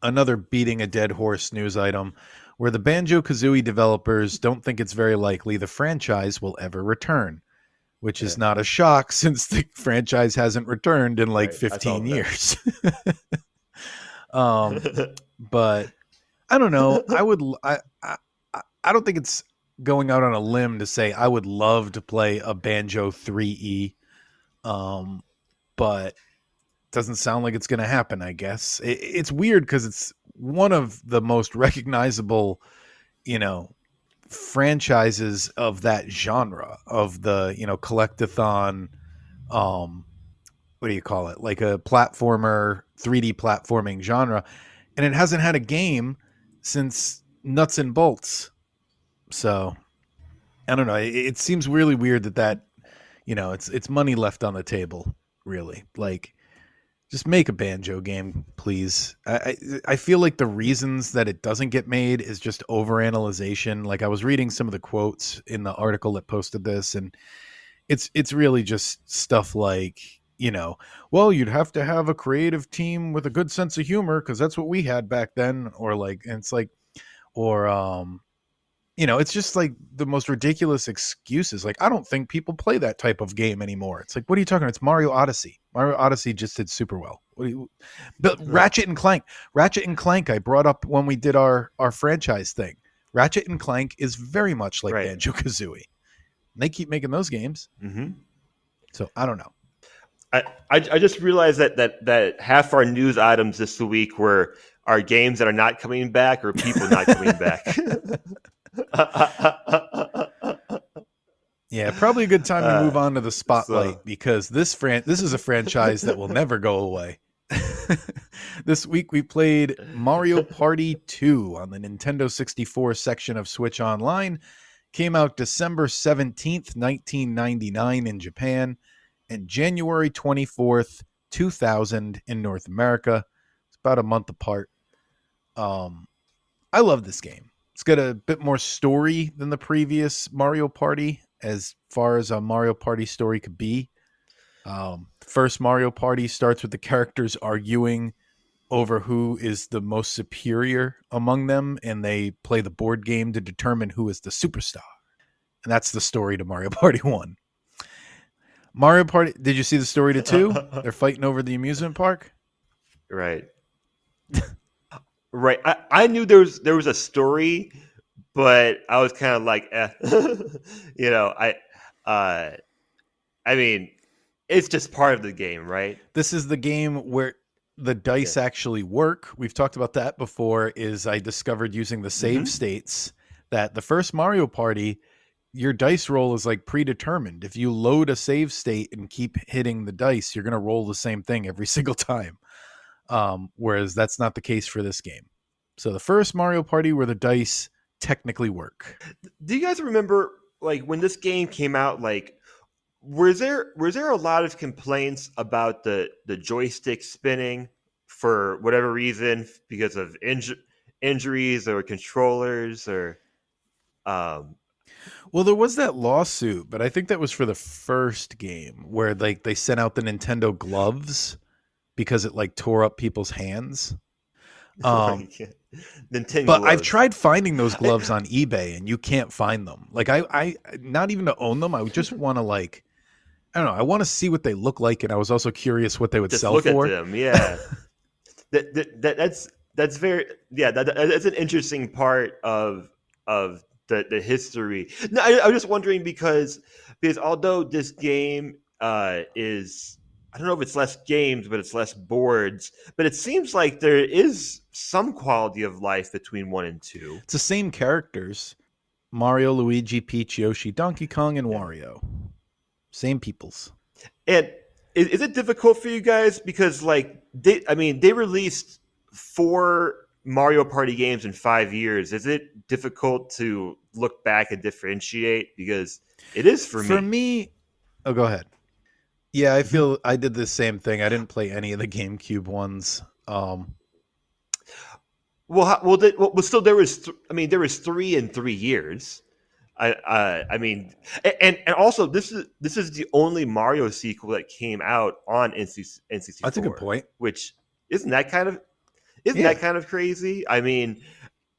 another beating a dead horse news item where the Banjo Kazooie developers don't think it's very likely the franchise will ever return, which is Yeah, not a shock since the franchise hasn't returned in like right. I saw 15 that. years. um, but I don't know. I don't think it's going out on a limb to say I would love to play a Banjo 3E. Um, but doesn't sound like it's going to happen, I guess. It's weird because it's one of the most recognizable, you know, franchises of that genre of the, collectathon, um, what do you call it? Like a platformer, 3D platforming genre. And it hasn't had a game since Nuts and Bolts. So I don't know. It seems really weird that, it's money left on the table, really. Like, just make a Banjo game, please. I feel like the reasons that it doesn't get made is just overanalyzation. Like I was reading some of the quotes in the article that posted this, and it's really just stuff like, well, you'd have to have a creative team with a good sense of humor because that's what we had back then, or like, and it's like, or it's just like the most ridiculous excuses. Like, I don't think people play that type of game anymore. It's like, what are you talking about? It's Mario Odyssey. Mario Odyssey just did super well. What do you, but Right. Ratchet and Clank, I brought up when we did our franchise thing. Ratchet and Clank is very much like Right. Banjo Kazooie. They keep making those games. Mm-hmm. So I don't know. I just realized that half our news items this week were are games that are not coming back or people not coming back. Yeah, probably a good time to move on to the spotlight so because this is a franchise that will never go away. This week we played Mario Party 2 on the Nintendo 64 section of Switch Online. Came out December 17th, 1999 in Japan and January 24th, 2000 in North America. It's about a month apart. Um I love this game. It's got a bit more story than the previous Mario Party, as far as a Mario Party story could be. The first Mario Party starts with the characters arguing over who is the most superior among them, and they play the board game to determine who is the superstar. And that's the story to Mario Party 1. Mario Party, did you see the story to 2? They're fighting over the amusement park. right. Right. I knew there was a story, but I was kind of like, eh. you know, uh I mean, it's just part of the game, right? This is the game where the Yeah. dice actually work. We've talked about that before. Is I discovered using the save Hmm. states that the first Mario Party, your dice roll is like predetermined. If you load a save state and keep hitting the dice, you're going to roll the same thing every single time. Whereas that's not the case for this game. So the first Mario Party where the dice technically work. Do you guys remember like when this game came out? Like, was there a lot of complaints about the joystick spinning for whatever reason because of injuries or controllers or um Well, there was that lawsuit, but I think that was for the first game where like they sent out the Nintendo gloves because it like tore up people's hands. Um, like Nintendo but I've gloves? tried finding those gloves on eBay and you can't find them. Like I not even to own them. I would just want to like, I don't know. I want to see what they look like. And I was also curious what they would Just sell look at for. them, yeah. That's very yeah. That's an interesting part of the history. No, I'm just wondering because although this game is I don't know if it's less games, but it's less boards. But it seems like there is some quality of life between one and two. It's the same characters: Mario, Luigi, Peach, Yoshi, Donkey Kong, and Yeah. Wario. Same peoples. And is it difficult for you guys because they released 4 Mario Party games in 5 years. Is it difficult to look back and differentiate? Because it is for For me. me, oh, go ahead. Yeah, I Mhm. feel I did the same thing. I didn't play any of the GameCube ones. Well, still there was. There was 3 in 3 years. And also this is the only Mario sequel that came out on That's a good N64, point. which isn't that kind of isn't Yeah. that kind of crazy?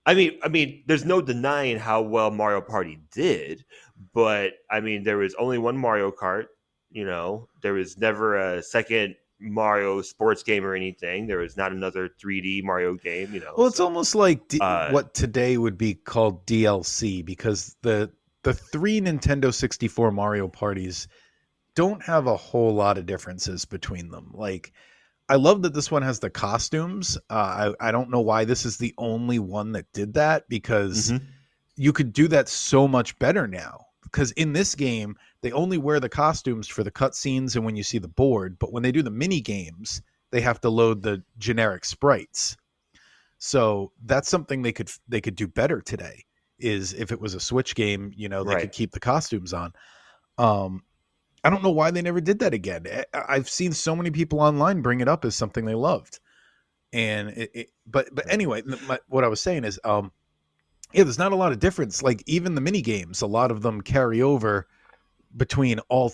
There's no denying how well Mario Party did, but there was only one Mario Kart. There was never a second Mario sports game or anything. There was not another 3D Mario game. Well, it's So almost like uh, what today would be called DLC because the three Nintendo 64 Mario parties don't have a whole lot of differences between them. Like I love that this one has the costumes. I don't know why this is the only one that did that because mhm. you could do that so much better now. Because in this game, they only wear the costumes for the cutscenes and when you see the board, but when they do the mini games, they have to load the generic sprites. So that's something they could do better today. Is if it was a Switch game, they Right. could keep the costumes on. Um, I don't know why they never did that again. I've seen so many people online bring it up as something they loved, and but Right. anyway, what I was saying is, yeah, there's not a lot of difference. Like even the mini games, a lot of them carry over between all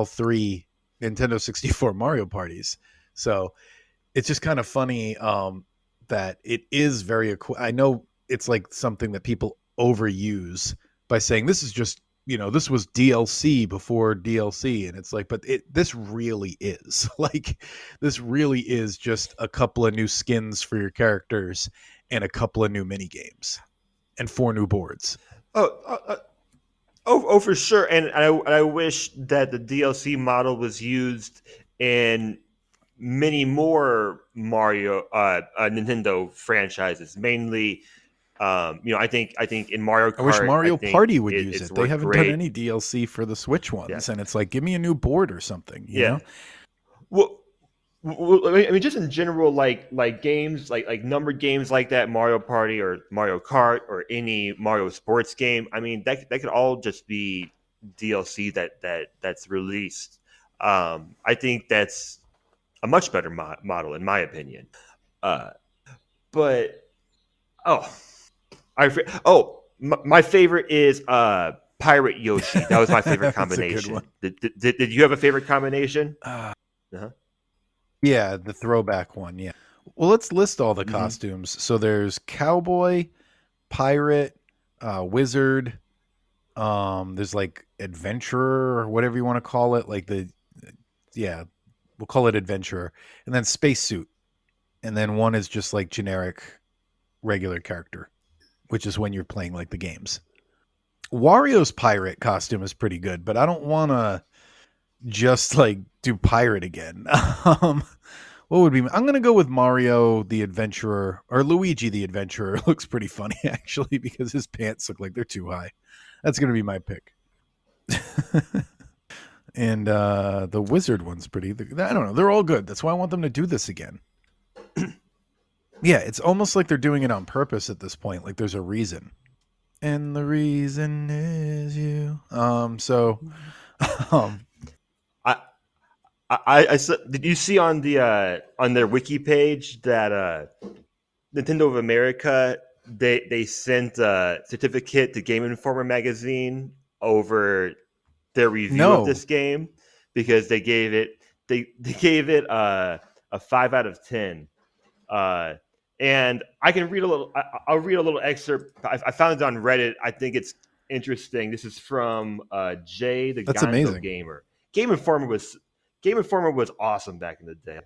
three Nintendo 64 Mario parties. So it's just kind of funny that it is very. I know it's like something that people overuse by saying this is just this was DLC before DLC, and it's like, but this really is like this really is just a couple of new skins for your characters and a couple of new mini games and 4 new boards. Oh, for sure. And I wish that the DLC model was used in many more Nintendo franchises. Mainly, I think in Mario I wish Kart, I Mario think Party would use it's it. They worked haven't done great. any DLC for the Switch Yeah, ones, and it's like, give me a new board or something, you yeah. know? Well, I mean, just in general, like games, like numbered games like that, Mario Party or Mario Kart or any Mario sports game. I mean, that could all just be DLC that's released. I think that's a much better model, in my opinion. Uh, but oh, my favorite is Pirate Yoshi. That was my favorite That's a good one. combination. Did you have a favorite combination? Uh, Uh-huh. yeah, the throwback one. Yeah. Well, let's list all the Hmm. costumes. So there's cowboy, pirate, wizard. There's like adventurer or whatever you want to call it. Like yeah, we'll call it adventurer, and then spacesuit, and then one is just like generic regular character, which is when you're playing like the games. Wario's pirate costume is pretty good, but I don't want to just like do pirate again. um, what would be? I'm gonna go with Mario the Adventurer or Luigi the Adventurer. Looks pretty funny actually because his pants look like they're too high. That's gonna be my pick. And the Wizard one's pretty. I don't know. They're all good. That's why I want them to do this again. Yeah, it's almost like they're doing it on purpose at this point. Like there's a reason, and the reason is you. Um, I, did you see on their wiki page that Nintendo of America they sent a certificate to Game Informer magazine over their review of no, this game because they gave it a 5 out of 10. Uh, and I can read a little. I'll read a little excerpt. I found it on Reddit. I think it's interesting. This is from Jay the that's Gonzo amazing. Gamer. Game Informer was awesome back in the day.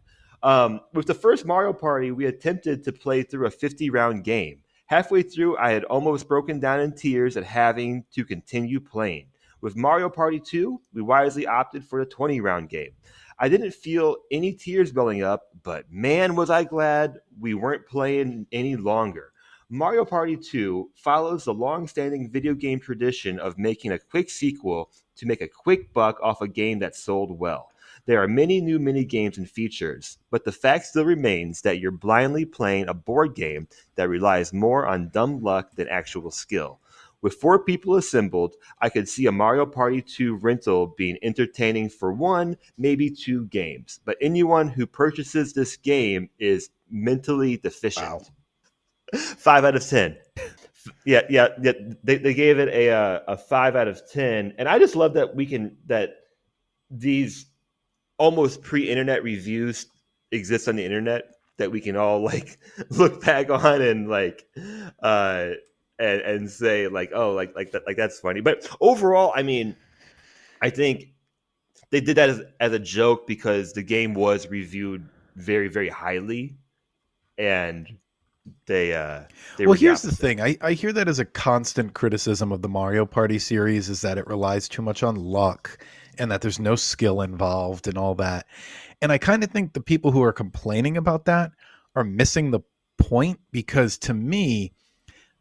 With the first Mario Party, we attempted to play through a 50-round game. Halfway through, I had almost broken down in tears at having to continue playing. With Mario Party 2, we wisely opted for the 20-round game. I didn't feel any tears welling up, but man, was I glad we weren't playing any longer. Mario Party 2 follows the long standing video game tradition of making a quick sequel to make a quick buck off a game that sold well. There are many new mini games and features, but the fact still remains that you're blindly playing a board game that relies more on dumb luck than actual skill. With 4 people assembled, I could see a Mario Party 2 rental being entertaining for 1, maybe 2 games, but anyone who purchases this game is mentally Wow. deficient. 5 out of 10. Yeah, yeah, yeah. They gave it a 5 out of 10, and I just love that these almost pre-internet reviews exist on the internet that we can all like look back on and like uh and say like, oh, like that, like that's funny. But overall, I mean, I think they did that as a joke because the game was reviewed very, very highly, and they Well, were the here's the opposite. thing. I hear that as a constant criticism of the Mario Party series is that it relies too much on luck and that there's no skill involved and all that. And I kind of think the people who are complaining about that are missing the point because to me,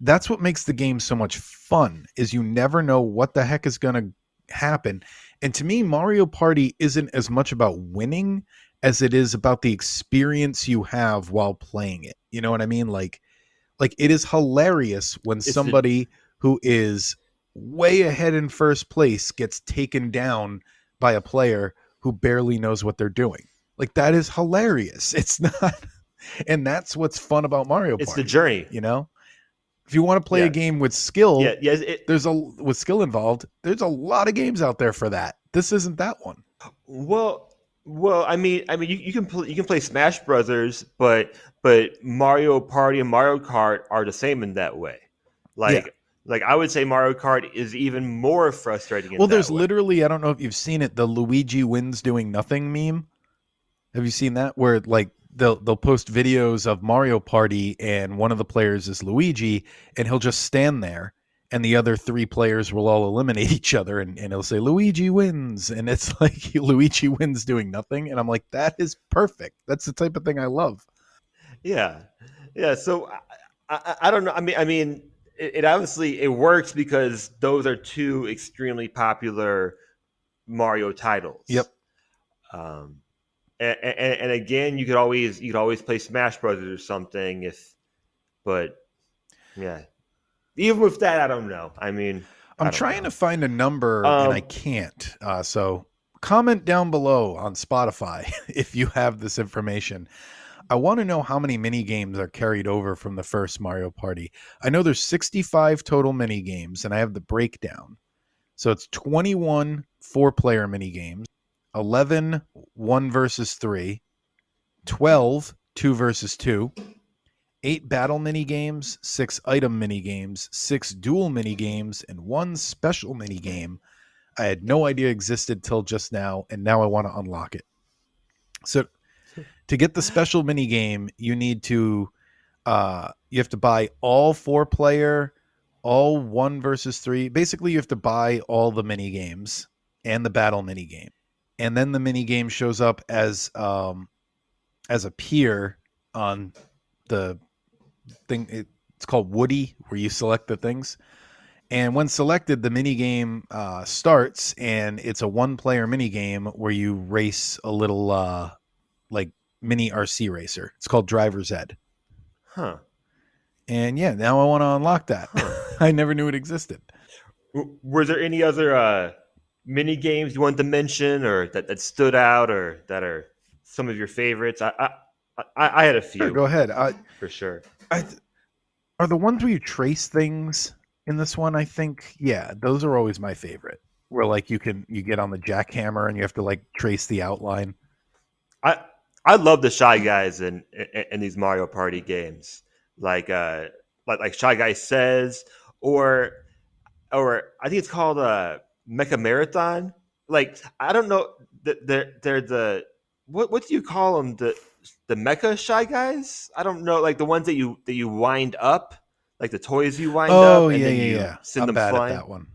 that's what makes the game so much fun is you never know what the heck is going to happen. And to me, Mario Party isn't as much about winning as it is about the experience you have while playing it. You know what I mean? Like it is hilarious when It's the somebody who is way ahead in first place gets taken down by a player who barely knows what they're doing. Like that is hilarious. It's not, and that's what's fun about Mario it's the Party, journey. you know? If you want to play a Yeah, game with yeah, skill, yeah. with skill involved, there's a lot of games out there for that. This isn't that one. Well, I mean, you can play Smash Brothers, but Mario Party and Mario Kart are the same in that way. Yeah. Like I would say Mario Kart is even more frustrating in Well, that there's way. literally, I don't know if you've seen it, the Luigi wins doing nothing meme. Have you seen that where like they'll post videos of Mario Party and one of the players is Luigi and he'll just stand there and the other three players will all eliminate each other, and it'll say Luigi wins, and it's like Luigi wins doing nothing, and I'm like, that is perfect. That's the type of thing I love. Yeah, yeah. So I don't know. I mean, it obviously it works because those are two extremely popular Mario titles. Yep. Um, and again, you could always play Smash Brothers or something if, but yeah, even with that, I don't know. I mean, I'm I don't trying know. to find a number and I Um, can't. So comment down below on Spotify if you have this information. I want to know how many mini games are carried over from the first Mario Party. I know there's 65 total mini games, and I have the breakdown. So it's 21 4-player mini games, 11 1 versus 3, 12 2 versus 2, 8 battle mini games, 6 item mini games, 6 dual mini games, and 1 special mini game I had no idea existed till just now, and now I want to unlock it. So to get the special mini game, you have to buy all 4-player, all 1 versus 3. Basically, you have to buy all the mini games and the battle mini game, and then the mini game shows up as a peer on the thing. It's called Woody, where you select the things. And when selected, the mini game starts, and it's a 1-player mini game where you race a little like mini RC racer. It's called Driver's Ed. huh, And yeah, now I want to unlock that. huh. I never knew it existed. Were there any other mini games you wanted to mention, or that stood out, or that are some of your favorites? I had a Sure, few go ahead. for sure. I are the ones where you trace things in this one. I think, yeah, those are always my favorite. Where like you get on the jackhammer and you have to like trace the outline. I I love the Shy Guys in these Mario Party games, like Shy Guy says, or I think it's called Mecha Marathon. Like I don't know, they're the what do you call them, the Mecha Shy Guys? I don't know, like the ones that you wind up, like the toys you wind Oh up, and yeah, then yeah, you yeah. send I'm them bad at flying. that one.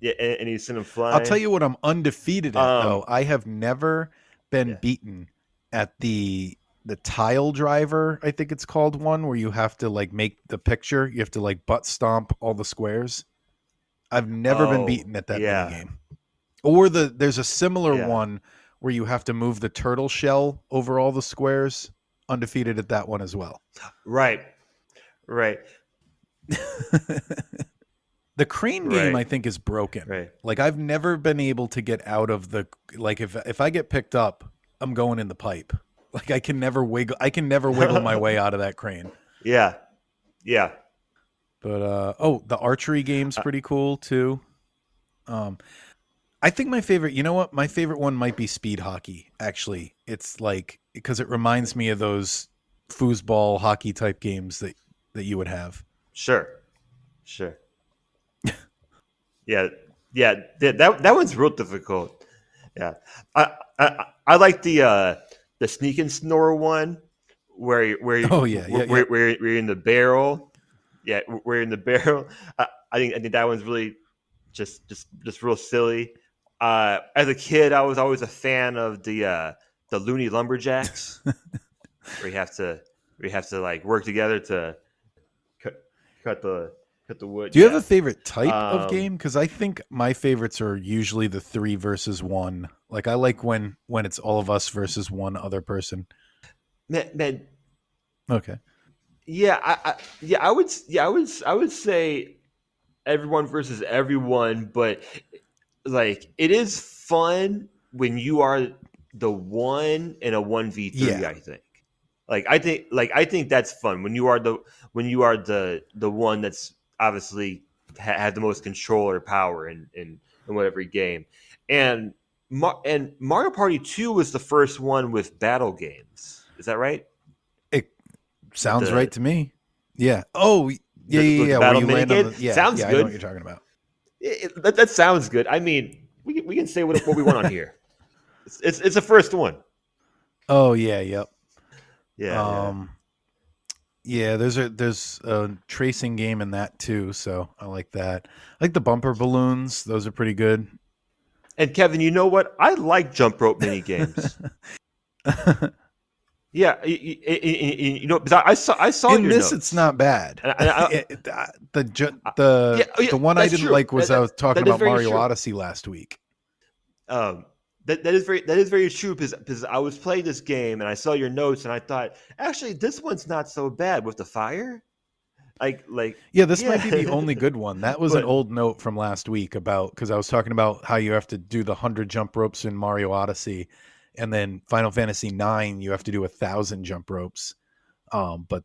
Yeah, and you send them I'll tell flying. you what I'm undefeated at though. Um, I have never been yeah. beaten at the tile driver, I think it's called, one where you have to like make the picture. You have to like butt stomp all the squares. I've never been Oh beaten at that mini yeah, game. Or there's a similar yeah. one where you have to move the turtle shell over all the squares. Undefeated at that one as well. Right, right, The crane game right, I think is broken. right. Like I've never been able to get out of the like if I get picked up, I'm going in the pipe. Like I can never wiggle my way out of that crane. Yeah, yeah. But oh, the archery game's Uh, pretty cool too. Um I think my favorite, you know what? My favorite one might be speed hockey, actually. It's like because it reminds me of those foosball hockey type games that you would have. sure, sure. Yeah, yeah. That one's real difficult. Yeah, I like the sneak and snore one Oh yeah, yeah, yeah. where you're in the barrel. Yeah, where you're in the barrel. I think that one's really just real silly. As a kid, I was always a fan of the Looney Lumberjacks, where you have to like work together to cut cut the cut the wood. Do you have a Yeah. favorite type of Um, game? Because I think my favorites are usually the 3 versus 1. Like I like when it's all of us versus one other person. man, Okay. I would say everyone versus everyone, but like it is fun when you are the one in a 1v3. Yeah. I think. I think that's fun when you are the one that's obviously had the most control or power in whatever game, and and Mario Party 2 was the first one with battle games. Is that right? It With sounds right to me. Yeah. Oh, yeah, yeah, the yeah. Where battle you land on minigame the yeah, sounds yeah. I know what good. you're talking about. That sounds good. I mean, we can say what we want on here. It's the first one. Oh yeah, yep. Yeah, yeah. Um, Yeah, there's a tracing game in that too, so I like that. I like the bumper balloons; those are pretty good. And Kevin, you know what? I like jump rope mini games. Yeah, because I saw In your this, it's notes. not bad. And I, I, yeah, oh, yeah, The one I that's didn't true. like was I was talking That is about very Mario true. Odyssey last week. That is very true because I was playing this game and I saw your notes and I thought actually this one's not so bad with the fire. Yeah, this might Yeah, be the only good one. That was an but old note from last week about because I was talking about how you have to do the 100 jump ropes in Mario Odyssey, and then Final Fantasy 9 you have to do 1,000 jump ropes. But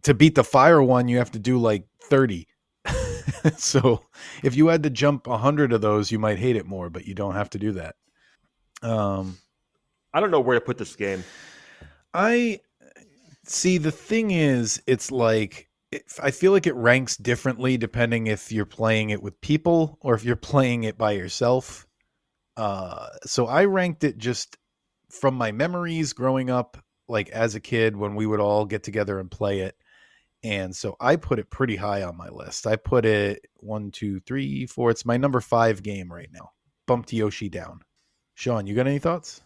to beat the fire one, you have to do like 30. So if you had to jump 100 of those, you might hate it more, but you don't have to do that. Um, I don't know where to put this game. I see. The thing is, it's like I feel like it ranks differently depending if you're playing it with people or if you're playing it by yourself. So I ranked it just from my memories growing up, like as a kid when we would all get together and play it. And so I put it pretty high on my list. I put it one, two, three, four. It's my number 5 game right now. Bumped Yoshi down. Shawn, you got any thoughts?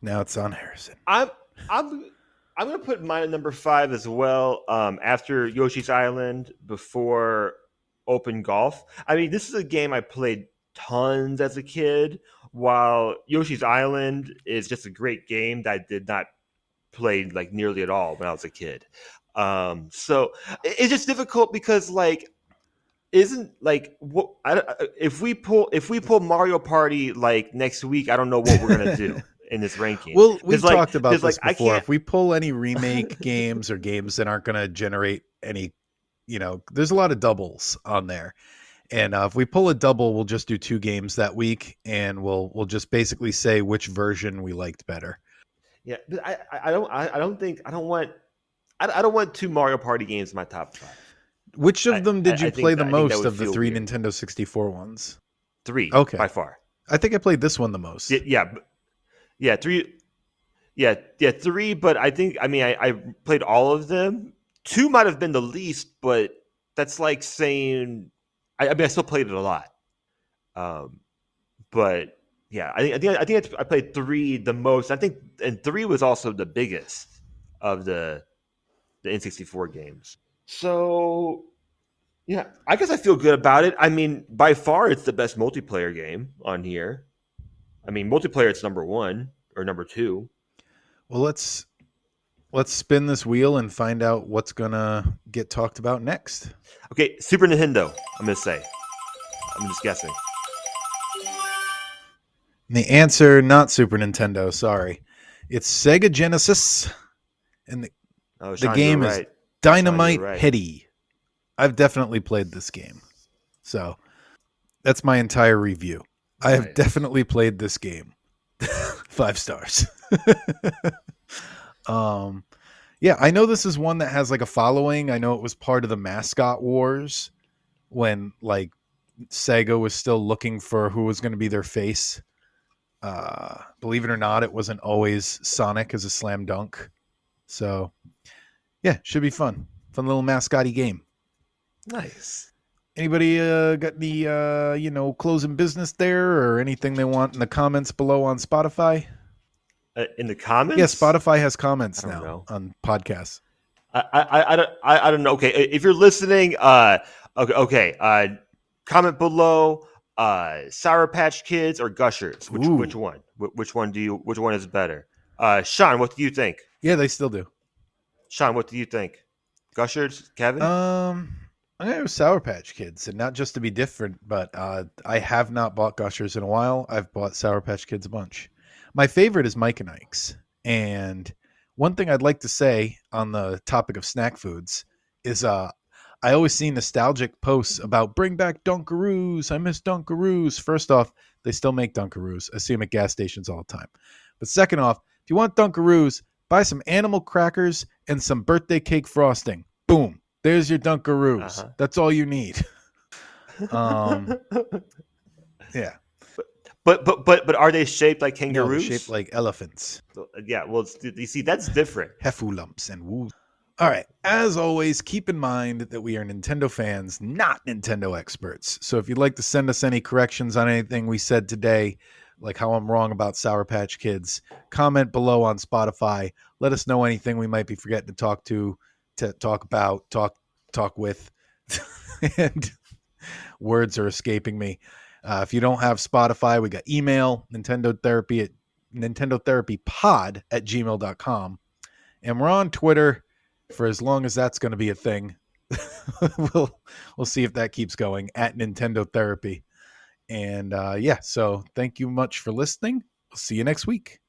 Now it's on Harrison. I'm I'm I'm gonna put mine at number five as well. After Yoshi's Island, before Open Golf. I mean, this is a game I played tons as a kid. While Yoshi's Island is just a great game that I did not play like nearly at all when I was a kid. So it's just difficult because like isn't like what if we pull Mario Party like next week, I don't know what we're gonna do in this ranking Well, because we've talked about this I before. can't. If we pull any remake games or games that aren't going to generate any, there's a lot of doubles on there. And if we pull a double, we'll just do 2 games that week, and we'll just basically say which version we liked better. Yeah, but I don't think I don't want two Mario Party games in my top five. Which of them did you play the I think that most would of the feel 3 weird. Nintendo 64 ones? Three Okay, by far. I think I played this one the most. Yeah, yeah, three. Yeah, three. But I played all of them. Two might have been the least, but that's like saying I still played it a lot. Um, but yeah, I played three the most. I think, and three was also the biggest of the N64 games. So yeah, I guess I feel good about it. I mean, by far, it's the best multiplayer game on here. I mean, multiplayer, it's number one or number two. Well, let's spin this wheel and find out what's gonna get talked about next. Okay, Super Nintendo. I'm gonna say. I'm just guessing. And the answer, not Super Nintendo. Sorry, it's Sega Genesis, and Oh, the Sean, you were game is right. Sean, you were Dynamite right. Heady. I've definitely played this game. So that's my entire review. I have Nice. definitely played this game. 5 stars. um yeah, I know this is one that has like a following. I know it was part of the mascot wars when like Sega was still looking for who was going to be their face. Believe it or not, it wasn't always Sonic as a slam dunk. So yeah, should be fun. Fun little mascotty game. Nice. Anybody got any closing business there or anything they want in the comments below on Spotify? In the Yeah, comments, Spotify has I comments don't now know. on podcasts. I don't know. Okay, if you're listening, okay. Comment below. Sour Patch Kids or Gushers? Which Ooh, one? Which one is better? Sean, what do you think? yeah, they still do. Sean, what do you think? Gushers, Kevin? Um, I'm gonna go Sour Patch Kids, and not just to be different, but I have not bought Gushers in a while. I've bought Sour Patch Kids a bunch. My favorite is Mike and Ike's, and one thing I'd like to say on the topic of snack foods is I always see nostalgic posts about bring back Dunkaroos. I miss Dunkaroos. First off, they still make Dunkaroos. I see them at gas stations all the time. But second off, if you want Dunkaroos, buy some animal crackers and some birthday cake frosting. Boom. There's your Dunkaroos. Uh That's all you need. Um, huh. yeah. But are they shaped like No, they're shaped kangaroos? like elephants. Yeah. Well, you see, that's different. Heffalumps and woos. All right. As always, keep in mind that we are Nintendo fans, not Nintendo experts. So if you'd like to send us any corrections on anything we said today, like how I'm wrong about Sour Patch Kids, comment below on Spotify. Let us know anything we might be forgetting to talk about, talk with. And words are escaping me. If you don't have Spotify, we got email, Nintendo Therapy at nintendotherapypod@gmail.com. And we're on Twitter for as long as that's going to be a thing. we'll we'll see if that keeps going at Nintendo Therapy. And yeah, so thank you much for listening. We'll see you next week.